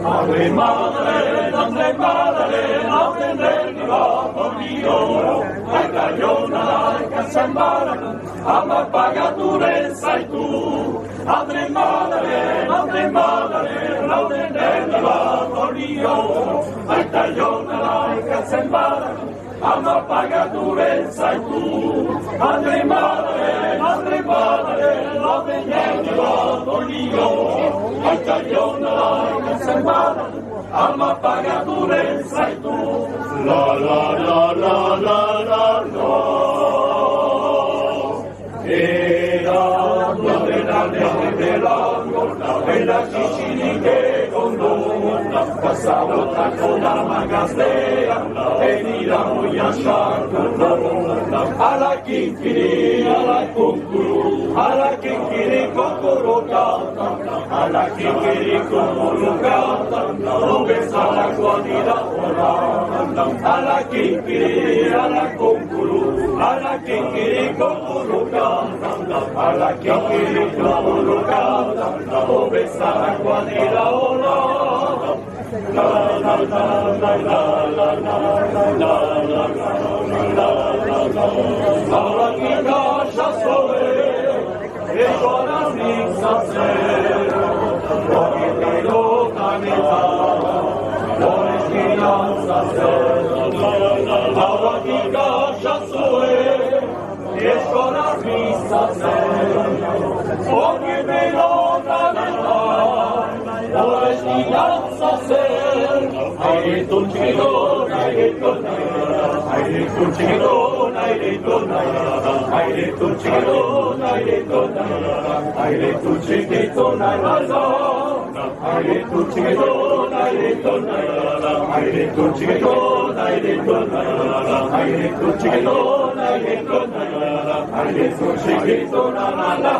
Ave Madalena, Ave Madalena, benedica conmigo. Ai cagliona, ai cazzambara, ama pagaturezza e tu. Ave Madalena, benedica conmigo. Ai cagliona, ai cazzambara, ama pagaturezza e tu. Ave Madalena, benedica conmigo. Ai cagliona, ai cazzambara, ama pagaturezza e tu. La la la la la la la. Era la bella Cicini che con l'onda passava con la magastea e di la moglia sciarpa alla chichiri, alla concuru, alla chichiri concuru canta, alla chichiri concuru canta, dove sta l'acqua di lavora, alla chichiri, alla concuru, alla chichiri concuru canta, alla chichiri concuru canta, dove sta l'acqua di lavora. La la la la la la la la la. Ahora que calla sobre, el corazón se hace, porque te lo camina, por esperanza se. Ahora que calla sobre, el corazón se hace, porque te lo camina, por esperanza se. Aire tulchidona, aire tulchidona, aire tulchidona, aire tulchidona, aire tulchidona, aire tulchidona, aire tulchidona, aire tulchidona, aire tulchidona, aire tulchidona, aire tulchidona, aire tulchidona, aire tulchidona, aire tulchidona, aire tulchidona,